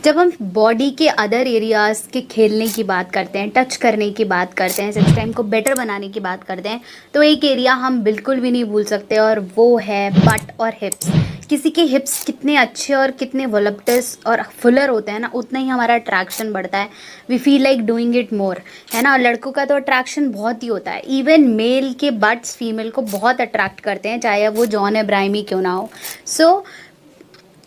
जब हम बॉडी के अदर एरियाज़ के खेलने की बात करते हैं, टच करने की बात करते हैं, सेक्स टाइम को बेटर बनाने की बात करते हैं, तो एक एरिया हम बिल्कुल भी नहीं भूल सकते और वो है बट और हिप्स। किसी के हिप्स कितने अच्छे और कितने वोलप्टस और फुलर होते हैं ना, उतना ही हमारा अट्रैक्शन बढ़ता है। We feel like doing it more, है ना। और लड़कों का तो अट्रैक्शन बहुत ही होता है। इवन मेल के बट्स फीमेल को बहुत अट्रैक्ट करते हैं, चाहे वो जॉन अब्राहमी क्यों ना हो। सो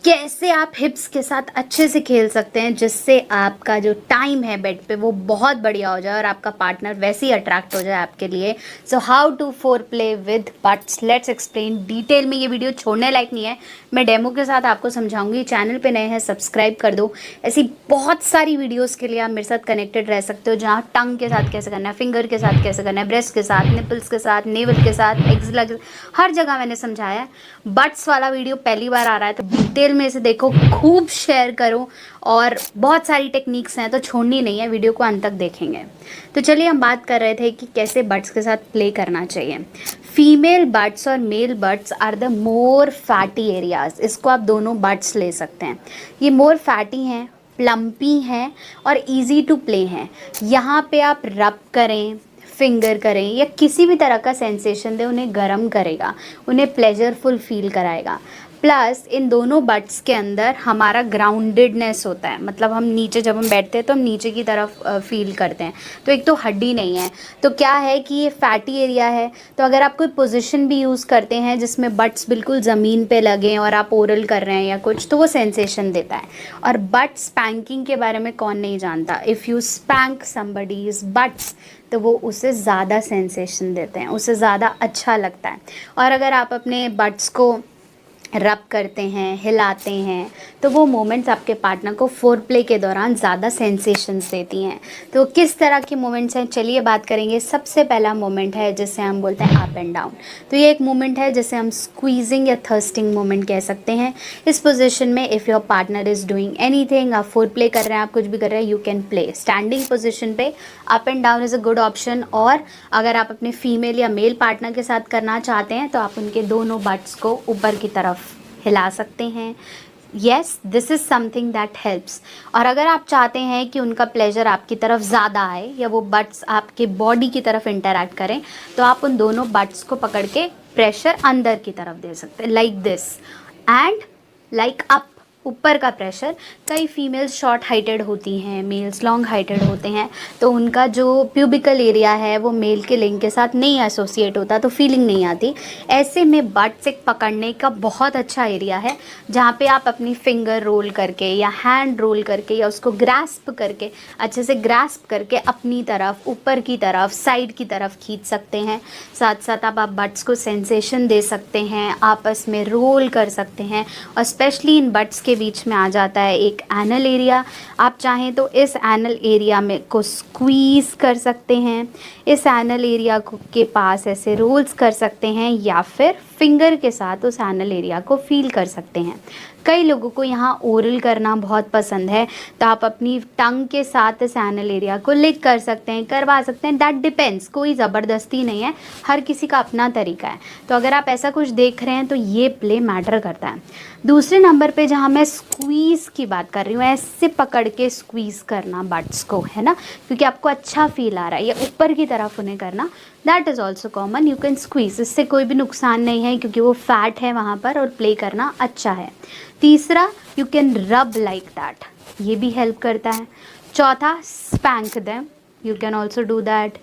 कैसे आप हिप्स के साथ अच्छे से खेल सकते हैं जिससे आपका जो टाइम है बेड पे वो बहुत बढ़िया हो जाए और आपका पार्टनर वैसे ही अट्रैक्ट हो जाए आपके लिए। So how to foreplay with butts, let's explain detail में। ये वीडियो छोड़ने लायक नहीं है, मैं डेमो के साथ आपको समझाऊंगी। चैनल पे नए हैं सब्सक्राइब कर दो। ऐसी बहुत सारी वीडियोज़ के लिए आप मेरे साथ कनेक्टेड रह सकते हो, जहाँ टंग के साथ कैसे करना है, फिंगर के साथ कैसे करना है, ब्रेस्ट के साथ, निपल्स के साथ, नेवल के साथ, एक्सला के, हर जगह मैंने समझाया है। बट्स वाला वीडियो पहली बार आ रहा है तो डिटेल में से देखो, खूब शेयर करो। और बहुत सारी टेक्निक्स हैं तो छोड़नी नहीं है, वीडियो को अंत तक देखेंगे। तो चलिए, हम बात कर रहे थे कि कैसे बट्स के साथ प्ले करना चाहिए। फीमेल बट्स और male butts are the more fatty areas. इसको आप दोनों बट्स ले सकते हैं। ये मोर फैटी हैं, प्लम्पी हैं और इजी टू प्ले हैं। यहाँ पे आप रब करें, फिंगर करें या किसी भी तरह का सेंसेशन दें, उन्हें गर्म करेगा, उन्हें प्लेजरफुल फील कराएगा। प्लस इन दोनों बट्स के अंदर हमारा ग्राउंडेडनेस होता है, मतलब हम नीचे जब हम बैठते हैं तो हम नीचे की तरफ फील करते हैं। तो एक तो हड्डी नहीं है, तो क्या है कि ये फैटी एरिया है। तो अगर आप कोई पोजीशन भी यूज़ करते हैं जिसमें बट्स बिल्कुल ज़मीन पे लगें और आप ओरल कर रहे हैं या कुछ, तो वो सेंसेशन देता है। और बट स्पैंकिंग के बारे में कौन नहीं जानता। If you spank somebody's butts, तो वो उसे ज़्यादा सेंसेशन देते हैं, उसे ज़्यादा अच्छा लगता है। और अगर आप अपने बट्स को रब करते हैं, हिलाते हैं, तो वो मोमेंट्स आपके पार्टनर को फोर प्ले के दौरान ज़्यादा सेंसेशंस देती हैं। तो किस तरह के मोमेंट्स हैं, चलिए बात करेंगे। सबसे पहला मोमेंट है जिसे हम बोलते हैं अप एंड डाउन। तो ये एक मोमेंट है जिसे हम स्क्वीजिंग या थर्स्टिंग मोमेंट कह सकते हैं। इस पोजिशन में if your partner is doing anything, आप फोर प्ले कर रहे हैं, आप कुछ भी कर रहे हैं, you can play. Standing position पे up and down is a good option. और अगर आप अपने फीमेल या मेल पार्टनर के साथ करना चाहते हैं तो आप उनके दोनों बट्स को ऊपर की तरफ हिला सकते हैं। Yes, this is something that helps. और अगर आप चाहते हैं कि उनका प्लेजर आपकी तरफ ज़्यादा आए या वो बट्स आपके बॉडी की तरफ इंटरैक्ट करें, तो आप उन दोनों बट्स को पकड़ के प्रेशर अंदर की तरफ दे सकते हैं, like this and like up, ऊपर का प्रेशर। कई फीमेल्स शॉर्ट हाइटेड होती हैं, मेल्स लॉन्ग हाइटेड होते हैं, तो उनका जो प्यूबिकल एरिया है वो मेल के लिंग के साथ नहीं एसोसिएट होता, तो फीलिंग नहीं आती। ऐसे में बट्स एक पकड़ने का बहुत अच्छा एरिया है, जहाँ पे आप अपनी फिंगर रोल करके या हैंड रोल करके या उसको ग्रास्प करके, अच्छे से ग्रास्प करके अपनी तरफ, ऊपर की तरफ, साइड की तरफ खींच सकते हैं। साथ साथ आप बट्स को सेंसेशन दे सकते हैं, आपस में रोल कर सकते हैं। और स्पेशली इन बट्स के बीच में आ जाता है एक एनल एरिया। आप चाहें तो इस एनल एरिया में को स्क्वीज कर सकते हैं, इस एनल एरिया के पास ऐसे रोल्स कर सकते हैं, या फिर फिंगर के साथ उस एनल एरिया को फील कर सकते हैं। कई लोगों को यहाँ ओरल करना बहुत पसंद है, तो आप अपनी टंग के साथ इस एनल एरिया को लिक कर सकते हैं, करवा सकते हैं। दैट डिपेंड्स, कोई ज़बरदस्ती नहीं है, हर किसी का अपना तरीका है। तो अगर आप ऐसा कुछ देख रहे हैं तो ये प्ले मैटर करता है। दूसरे नंबर पे जहाँ मैं स्क्वीज़ की बात कर रही हूँ, ऐसे पकड़ के स्क्वीज़ करना बट्स को, है ना, क्योंकि आपको अच्छा फील आ रहा है, या ऊपर की तरफ उन्हें करना, that is also common. You can squeeze, इससे कोई भी नुकसान नहीं है क्योंकि वो फैट है वहाँ पर और प्ले करना अच्छा है। तीसरा, यू कैन रब लाइक दैट, ये भी हेल्प करता है। चौथा, spank them, you can also do that.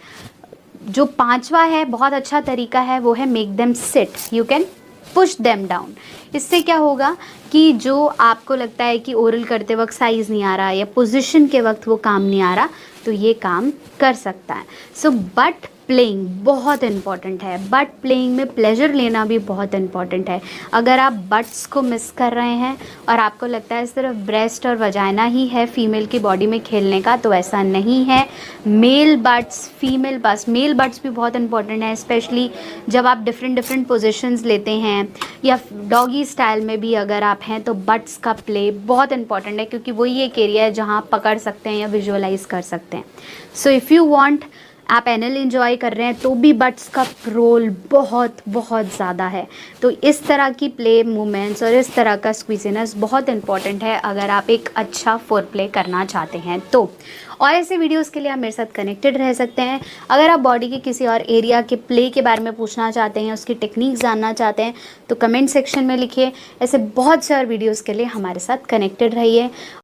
जो पांचवा है, बहुत अच्छा तरीका है, वो है make them sit, you can push them down. इससे क्या होगा कि जो आपको लगता है कि ओरल करते वक्त साइज़ नहीं आ रहा या पोजीशन के वक्त वो काम नहीं आ रहा, तो ये काम कर सकता है। सो बट प्लेइंग बहुत इम्पॉर्टेंट है, बट प्लेइंग में प्लेजर लेना भी बहुत इम्पॉर्टेंट है। अगर आप बट्स को मिस कर रहे हैं और आपको लगता है सिर्फ ब्रेस्ट और वजाइना ही है फीमेल की बॉडी में खेलने का, तो ऐसा नहीं है। Male butts, female butts, male butts भी बहुत इम्पॉर्टेंट है, स्पेशली जब आप डिफरेंट पोजीशंस लेते हैं या डॉगी स्टाइल में भी अगर आप हैं, तो बट्स का प्ले बहुत इम्पॉर्टेंट है, क्योंकि वही एक एरिया है जहाँ आप पकड़ सकते हैं या विजुअलाइज कर सकते हैं। सो इफ़ यू वांट आप एनल एंजॉय कर रहे हैं तो भी बट्स का रोल बहुत बहुत ज़्यादा है। तो इस तरह की प्ले मूवमेंट्स और इस तरह का स्क्वीजीनेस बहुत इंपॉर्टेंट है अगर आप एक अच्छा फोर प्ले करना चाहते हैं तो। और ऐसे वीडियोस के लिए आप मेरे साथ कनेक्टेड रह सकते हैं। अगर आप बॉडी के किसी और एरिया के प्ले के बारे में पूछना चाहते हैं, उसकी टेक्निक जानना चाहते हैं तो कमेंट सेक्शन में लिखिए। ऐसे बहुत सारे वीडियोज़ के लिए हमारे साथ कनेक्टेड रहिए।